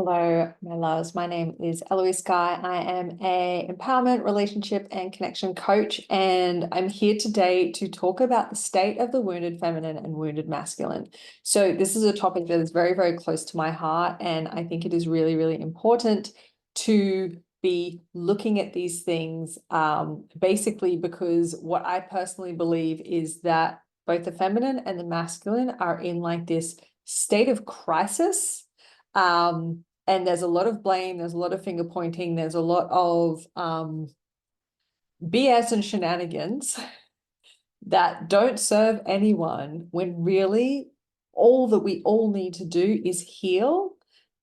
Hello, my loves. My name is Eloise Guy. I am a empowerment, relationship, and connection coach, and I'm here today to talk about the state of the wounded feminine and wounded masculine. So this is a topic that is very, very close to my heart, and I think it is really, really important to be looking at these things, basically because what I personally believe is that both the feminine and the masculine are in like this state of crisis. And there's a lot of blame, there's a lot of finger pointing, there's a lot of BS and shenanigans that don't serve anyone, when really all that we all need to do is heal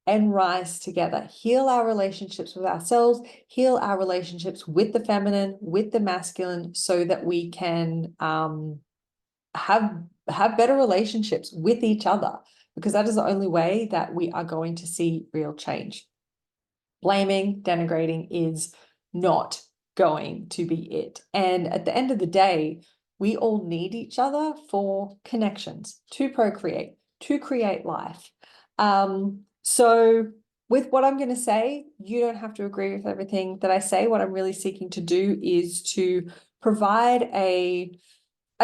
and rise together. Heal our relationships with ourselves, heal our relationships with the feminine, with the masculine, so that we can have better relationships with each other, because that is the only way that we are going to see real change. Blaming, denigrating is not going to be it. And at the end of the day, we all need each other for connections, to procreate, to create life. So with what I'm going to say, you don't have to agree with everything that I say. What I'm really seeking to do is to provide I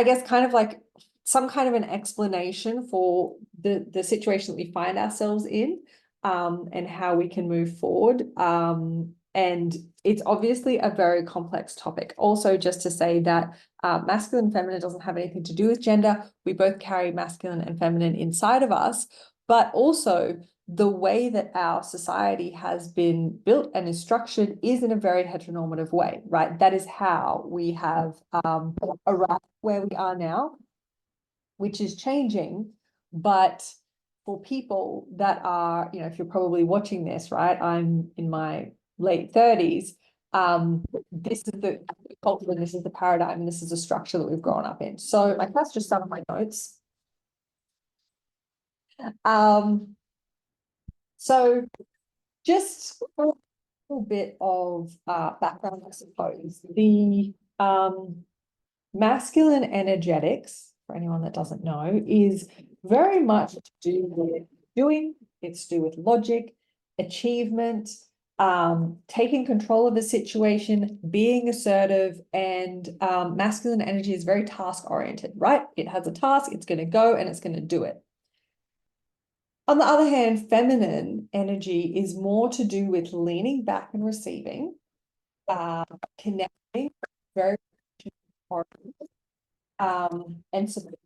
guess, kind of like some kind of an explanation for the situation that we find ourselves in, and how we can move forward. And it's obviously a very complex topic. Also, just to say that masculine and feminine doesn't have anything to do with gender. We both carry masculine and feminine inside of us, but also the way that our society has been built and is structured is in a very heteronormative way, right? That is how we have arrived where we are now, which is changing. But for people that are, if you're probably watching this, right? I'm in my late 30s. This is the culture, and this is the paradigm, and this is the structure that we've grown up in. So like that's just some of my notes. So just a little bit of background, I suppose. The masculine energetics, for anyone that doesn't know, is very much to do with doing, it's to do with logic, achievement, taking control of the situation, being assertive, and masculine energy is very task oriented, right? It has a task, it's going to go and it's going to do it. On the other hand, feminine energy is more to do with leaning back and receiving, connecting, very important, and support.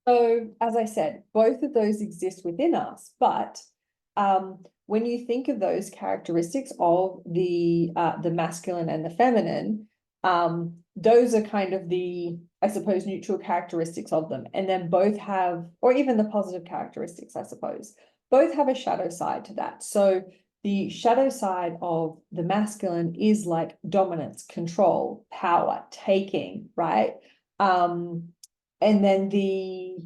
So, as I said, both of those exist within us, but when you think of those characteristics of the masculine and the feminine, those are kind of the, I suppose, neutral characteristics of them. And then both have, or even the positive characteristics, I suppose, both have a shadow side to that. So the shadow side of the masculine is like dominance, control, power, taking, right? And then the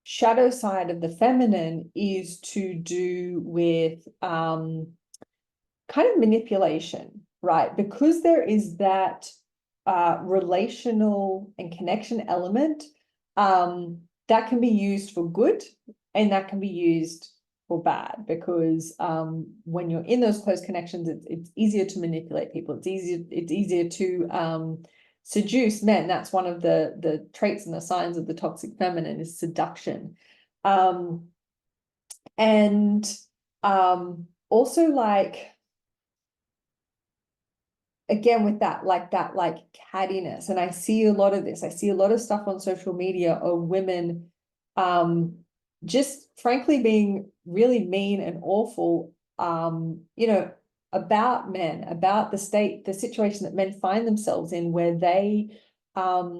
shadow side of the feminine is to do with kind of manipulation, right? Because there is that relational and connection element, that can be used for good and that can be used for bad, because when you're in those close connections, it's easier to manipulate people. It's easier to seduce men. That's one of the traits and the signs of the toxic feminine, is seduction. And also, like, again, with that cattiness. And I see a lot of this. I see a lot of stuff on social media of women just frankly being really mean and awful, about men, about the situation that men find themselves in, where they are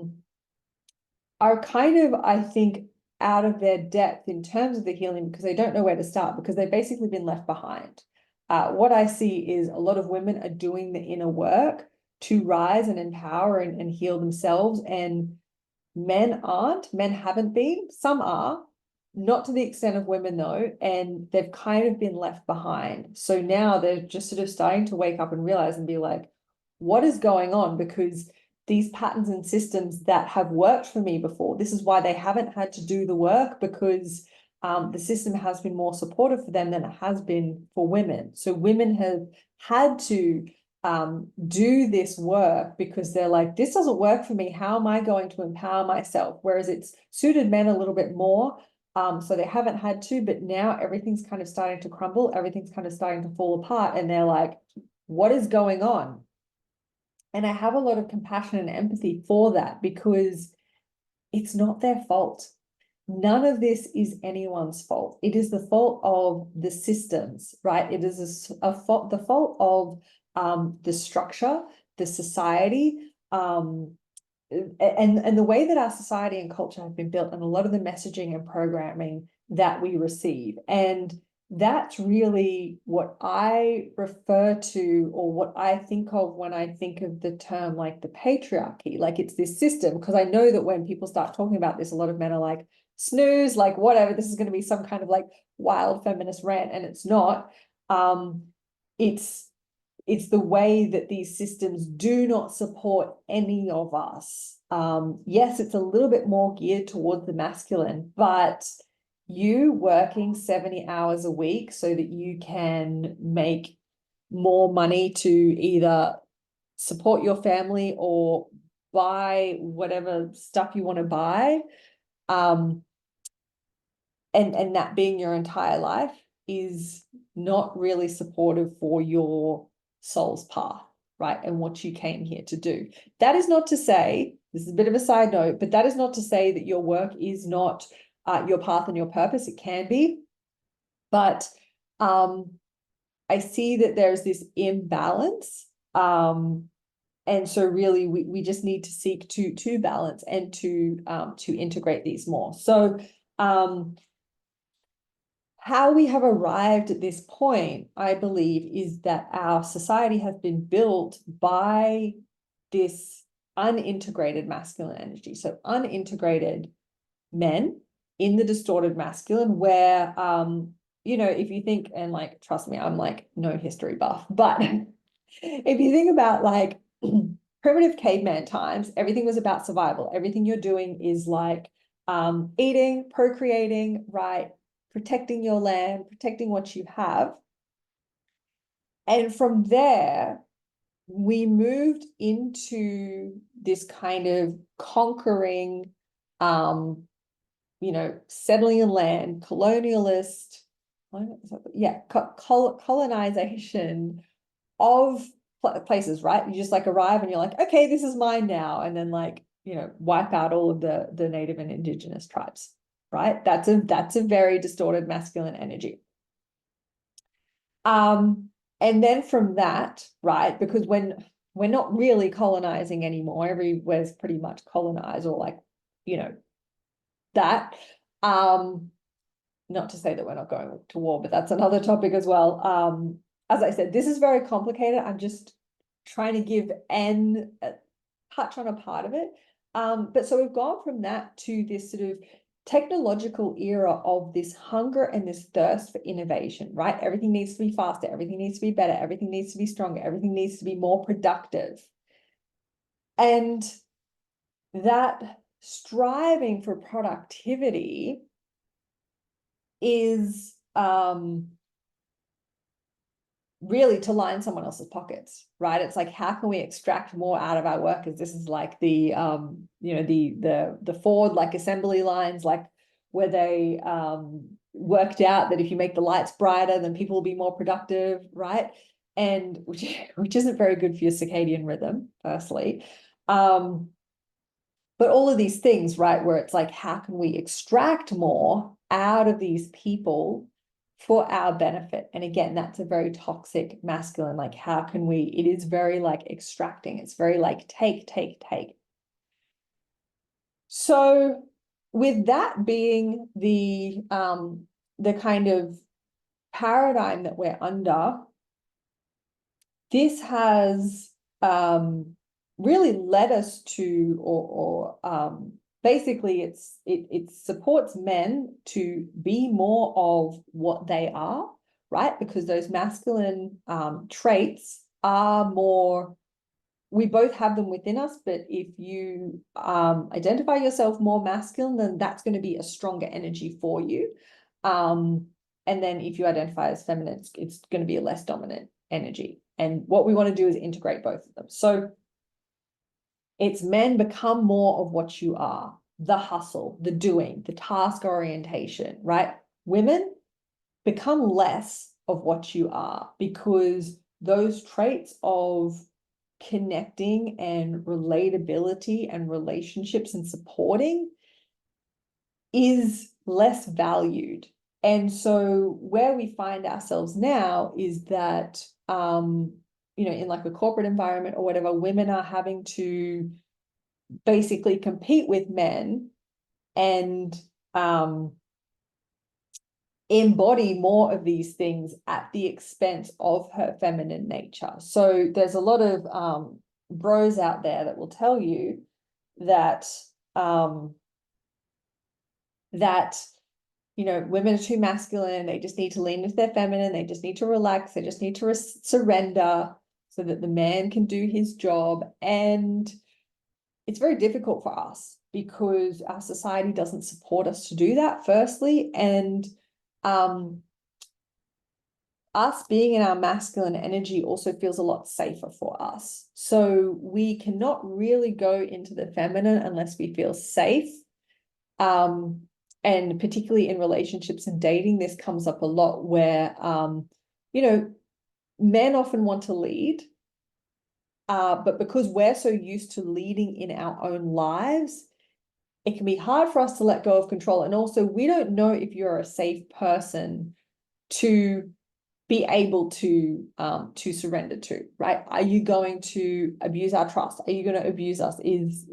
kind of, I think, out of their depth in terms of the healing, because they don't know where to start, because they've basically been left behind. What I see is a lot of women are doing the inner work to rise and empower and heal themselves, and men aren't. Men haven't been. Some are, not to the extent of women though, and they've kind of been left behind. So now they're just sort of starting to wake up and realize and be like, what is going on? Because these patterns and systems that have worked for me before, this is why they haven't had to do the work, because the system has been more supportive for them than it has been for women. So women have had to do this work because they're like, this doesn't work for me. How am I going to empower myself? Whereas it's suited men a little bit more. So they haven't had to, but now everything's kind of starting to crumble. Everything's kind of starting to fall apart. And they're like, what is going on? And I have a lot of compassion and empathy for that because it's not their fault. None of this is anyone's fault. It is the fault of the systems, right? It is the fault of the structure, the society, and the way that our society and culture have been built, and a lot of the messaging and programming that we receive. And that's really what I refer to, or what I think of when I think of the term like the patriarchy. Like, it's this system, because I know that when people start talking about this, a lot of men are like, snooze, like whatever, this is going to be some kind of like wild feminist rant, and it's not. It's the way that these systems do not support any of us. Yes, it's a little bit more geared towards the masculine, but you working 70 hours a week so that you can make more money to either support your family or buy whatever stuff you want to buy, and that being your entire life, is not really supportive for your soul's path, right? And what you came here to do. That is not to say, this is a bit of a side note, but that is not to say that your work is not your path and your purpose. It can be, but I see that there's this imbalance. And so really we just need to seek to balance and to integrate these more. So how we have arrived at this point, I believe, is that our society has been built by this unintegrated masculine energy. So unintegrated men in the distorted masculine, where, if you think, and like, trust me, I'm like no history buff, but if you think about like primitive caveman times, everything was about survival. Everything you're doing is like eating, procreating, right? Protecting your land, protecting what you have. And from there, we moved into this kind of conquering, settling in land, colonialist, colonization of places, right? You just like arrive and you're like, okay, this is mine now. And then like, wipe out all of the native and indigenous tribes. Right? That's a very distorted masculine energy. And then from that, right, because when we're not really colonizing anymore, everywhere's pretty much colonized, or like, that. Not to say that we're not going to war, but that's another topic as well. As I said, this is very complicated. I'm just trying to give a touch on a part of it. But so we've gone from that to this sort of technological era of this hunger and this thirst for innovation, right? Everything needs to be faster, everything needs to be better, everything needs to be stronger, everything needs to be more productive. And that striving for productivity is really to line someone else's pockets, right? It's like, how can we extract more out of our workers? This is like the the Ford like assembly lines, like where they worked out that if you make the lights brighter, then people will be more productive, right? And which isn't very good for your circadian rhythm, firstly. But all of these things, right, where it's like, how can we extract more out of these people for our benefit? And again, that's a very toxic masculine, like, how can we, it is very like extracting. It's very like take. So with that being the kind of paradigm that we're under, this has really led us to, or basically it supports men to be more of what they are, right? Because those masculine traits are more, we both have them within us, but if you identify yourself more masculine, then that's going to be a stronger energy for you. And then if you identify as feminine, it's going to be a less dominant energy. And what we want to do is integrate both of them. So it's men become more of what you are, the hustle, the doing, the task orientation, right? Women become less of what you are, because those traits of connecting and relatability and relationships and supporting is less valued. And so where we find ourselves now is that, in like a corporate environment or whatever, women are having to basically compete with men and embody more of these things at the expense of her feminine nature. So there's a lot of bros out there that will tell you that women are too masculine, they just need to lean into their feminine, they just need to relax, they just need to surrender so that the man can do his job. And it's very difficult for us because our society doesn't support us to do that, firstly, and us being in our masculine energy also feels a lot safer for us. So we cannot really go into the feminine unless we feel safe. And particularly in relationships and dating, this comes up a lot where, men often want to lead, but because we're so used to leading in our own lives, it can be hard for us to let go of control. And also, we don't know if you're a safe person to be able to surrender to, right? Are you going to abuse our trust? Are you going to abuse us? Is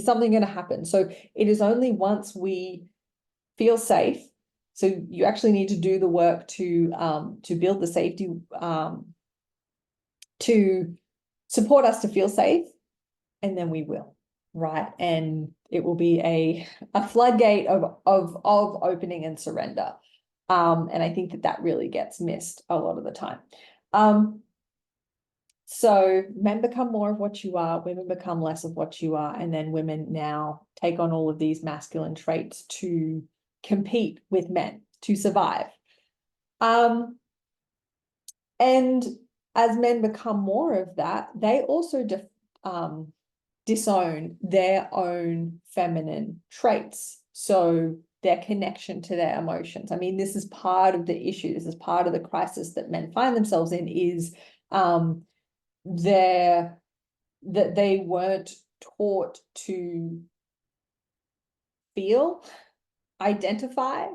something going to happen? So it is only once we feel safe. So you actually need to do the work to build the safety, to support us to feel safe, and then we will, right? And it will be a floodgate of opening and surrender. And I think that really gets missed a lot of the time. So men become more of what you are, women become less of what you are, and then women now take on all of these masculine traits to compete with men to survive. And as men become more of that, they also disown their own feminine traits. So their connection to their emotions. I mean, this is part of the issue. This is part of the crisis that men find themselves in, is that they weren't taught to feel, identify,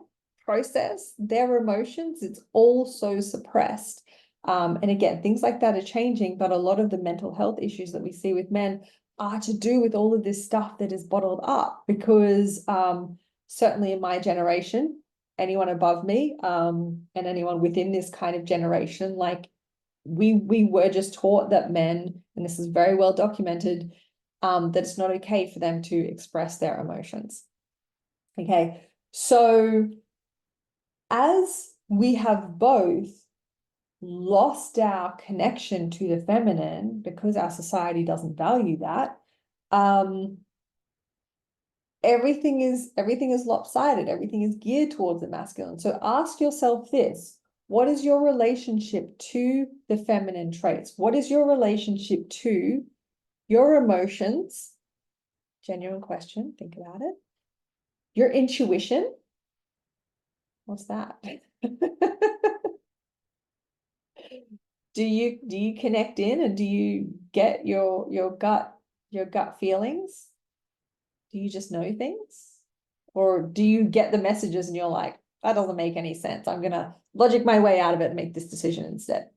process their emotions. It's all so suppressed. And again, things like that are changing, but a lot of the mental health issues that we see with men are to do with all of this stuff that is bottled up, because certainly in my generation, anyone above me, and anyone within this kind of generation, like we were just taught that men, and this is very well documented, that it's not okay for them to express their emotions. Okay, so as we have both lost our connection to the feminine because our society doesn't value that, everything is lopsided, everything is geared towards the masculine. So ask yourself this: what is your relationship to the feminine traits? What is your relationship to your emotions? Genuine question, think about it. Your intuition. What's that? Do you connect in, and do you get your gut feelings? Do you just know things? Or do you get the messages and you're like, that doesn't make any sense, I'm gonna logic my way out of it and make this decision instead?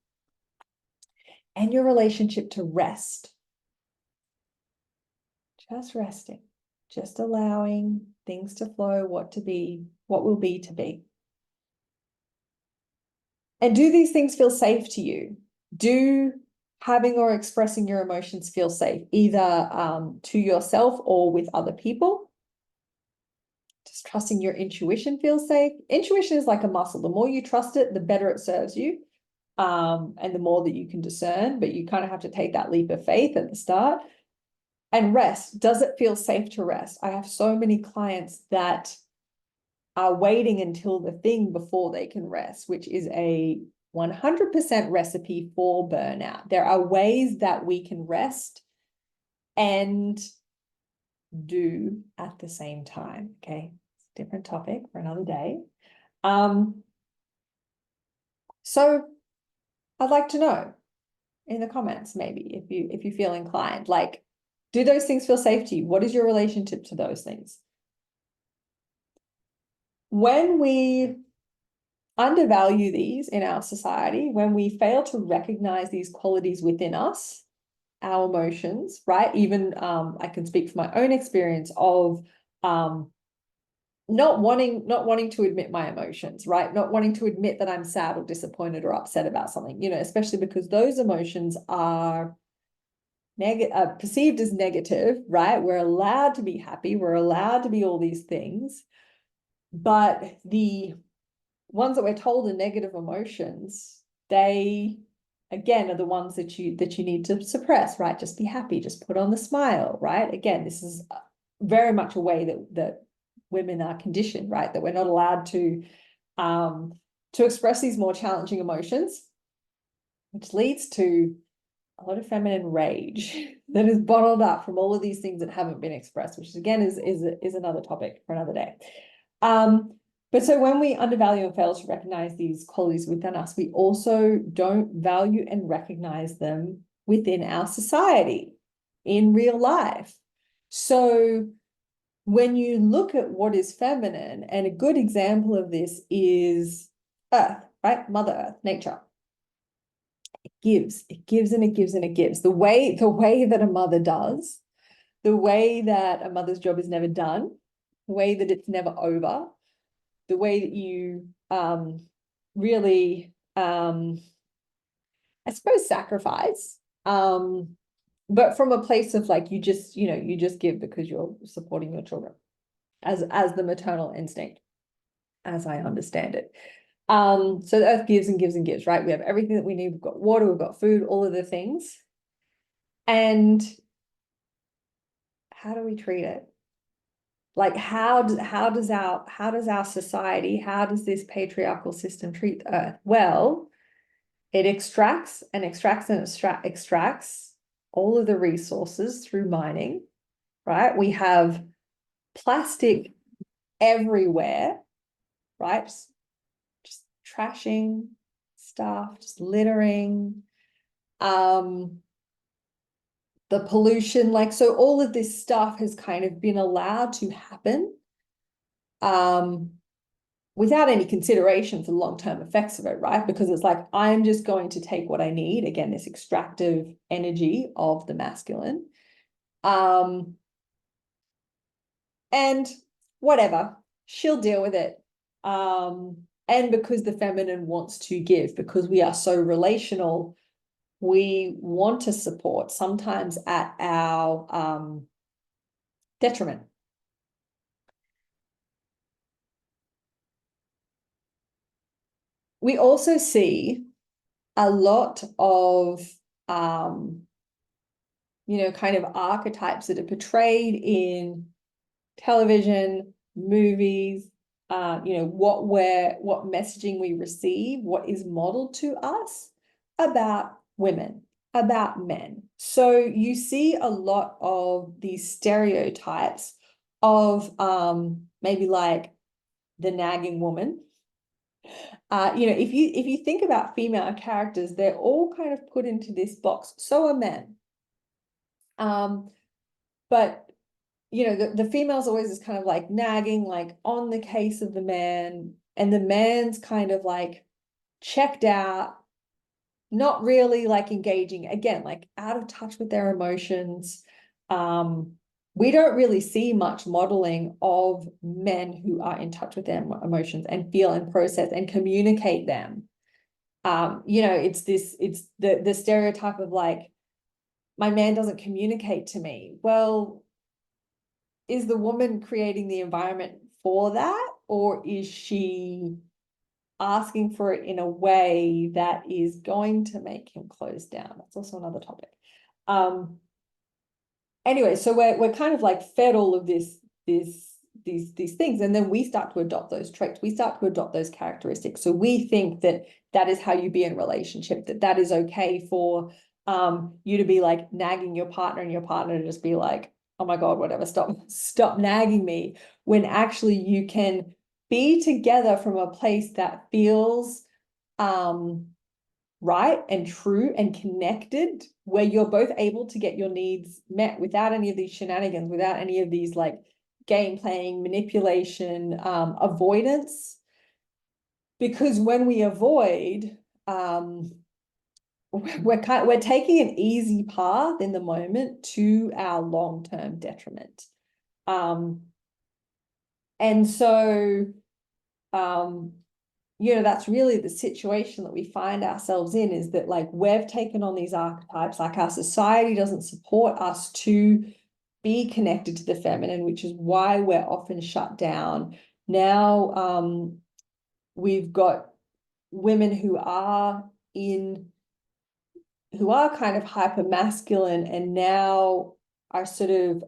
And your relationship to rest. Just resting, just allowing things to flow, what will be to be. And do these things feel safe to you? Do having or expressing your emotions feel safe, either to yourself or with other people? Just trusting your intuition feels safe. Intuition is like a muscle. The more you trust it, the better it serves you, and the more that you can discern, but you kind of have to take that leap of faith at the start. And rest. Does it feel safe to rest? I have so many clients that are waiting until the thing before they can rest, which is a 100% recipe for burnout. There are ways that we can rest and do at the same time. Okay, different topic for another day. So I'd like to know in the comments, maybe if you feel inclined, like, do those things feel safe to you? What is your relationship to those things? When we undervalue these in our society, when we fail to recognize these qualities within us, our emotions, right? Even I can speak from my own experience of not wanting to admit my emotions, right? Not wanting to admit that I'm sad or disappointed or upset about something, especially because those emotions are perceived as negative, right? We're allowed to be happy, we're allowed to be all these things, but the ones that we're told are negative emotions, they again are the ones that you need to suppress, right? Just be happy, just put on the smile, right? Again, this is very much a way that women are conditioned, right? That we're not allowed to express these more challenging emotions, which leads to a lot of feminine rage that is bottled up from all of these things that haven't been expressed, which again is another topic for another day. But so when we undervalue and fail to recognize these qualities within us, we also don't value and recognize them within our society in real life. So when you look at what is feminine, and a good example of this is Earth, right? Mother Earth, nature. It gives and it gives and it gives. The way that a mother does, the way that a mother's job is never done, the way that it's never over, the way that you really, I suppose, sacrifice, but from a place of like, you just give because you're supporting your children as the maternal instinct, as I understand it. So the earth gives and gives and gives, right? We have everything that we need. We've got water, we've got food, all of the things. And how do we treat it? Like, how does our society, how does this patriarchal system treat the earth? Well, it extracts and extracts and extracts all of the resources through mining, right? We have plastic everywhere, right? Just trashing stuff, just littering, the pollution, like, so all of this stuff has kind of been allowed to happen without any consideration for the long-term effects of it, right? Because it's like, I'm just going to take what I need, again, this extractive energy of the masculine, and whatever, she'll deal with it. And because the feminine wants to give, because we are so relational, we want to support, sometimes at our detriment. We also see a lot of, kind of archetypes that are portrayed in television, movies, what messaging we receive, what is modeled to us about women, about men. So you see a lot of these stereotypes of maybe like the nagging woman. If you think about female characters, they're all kind of put into this box. So are men. But the female's always is kind of like nagging, like on the case of the man, and the man's kind of like checked out, not really like engaging, again, like out of touch with their emotions. We don't really see much modeling of men who are in touch with their emotions and feel and process and communicate them. It's the stereotype of like, my man doesn't communicate to me. Well, is the woman creating the environment for that, or is she asking for it in a way that is going to make him close down? That's also another topic. Anyway, so we're kind of like fed all of this these things, and then we start to adopt those traits, we start to adopt those characteristics. So we think that that is how you be in relationship, that is okay for you to be like nagging your partner, and your partner to just be like, oh my God, whatever, stop nagging me, when actually you can be together from a place that feels right and true and connected, where you're both able to get your needs met without any of these shenanigans, without any of these like game playing, manipulation, avoidance. Because when we avoid, we're taking an easy path in the moment to our long-term detriment. And so, you know, that's really the situation that we find ourselves in, is that like we've taken on these archetypes, like our society doesn't support us to be connected to the feminine, which is why we're often shut down. Now, we've got women who are kind of hyper masculine, and now are sort of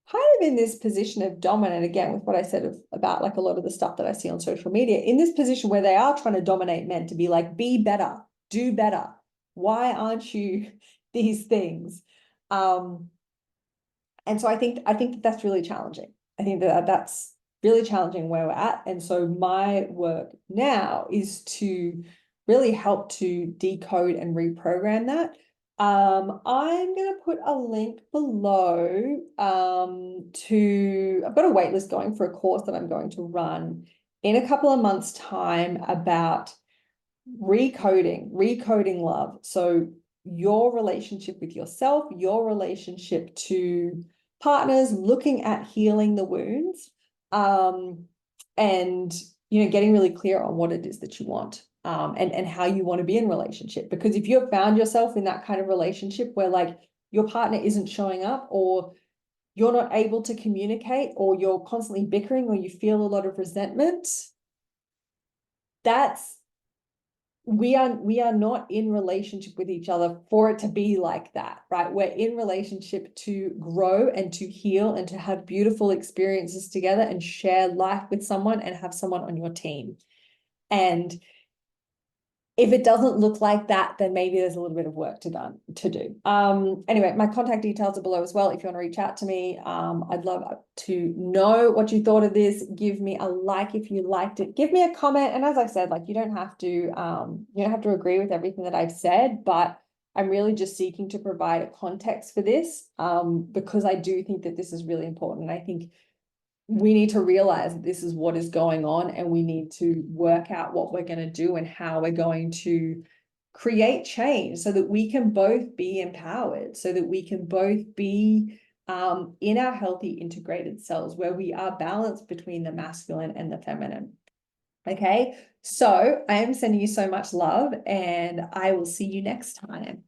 kind of in this position of dominant, again, with what I said about like a lot of the stuff that I see on social media, in this position where they are trying to dominate men, to be like, be better, do better. Why aren't you these things? And so I think that that's really challenging. I think that that's really challenging where we're at. And so my work now is to really help to decode and reprogram that. I'm going to put a link below to, I've got a wait list going for a course that I'm going to run in a couple of months' time about recoding love. So your relationship with yourself, your relationship to partners, looking at healing the wounds, and you know, getting really clear on what it is that you want, and how you want to be in relationship. Because if you've found yourself in that kind of relationship where like your partner isn't showing up, or you're not able to communicate, or you're constantly bickering, or you feel a lot of resentment, that's we are not in relationship with each other for it to be like that, right? We're in relationship to grow and to heal and to have beautiful experiences together and share life with someone and have someone on your team. And if it doesn't look like that, then maybe there's a little bit of work to do. Anyway, my contact details are below as well if you want to reach out to me. I'd love to know what you thought of this. Give me a like if you liked it. Give me a comment. And as I said, like, you don't have to agree with everything that I've said, but I'm really just seeking to provide a context for this, because I do think that this is really important. I think we need to realize that this is what is going on, and we need to work out what we're going to do and how we're going to create change so that we can both be empowered, so that we can both be in our healthy integrated selves, where we are balanced between the masculine and the feminine. Okay, so I am sending you so much love, and I will see you next time.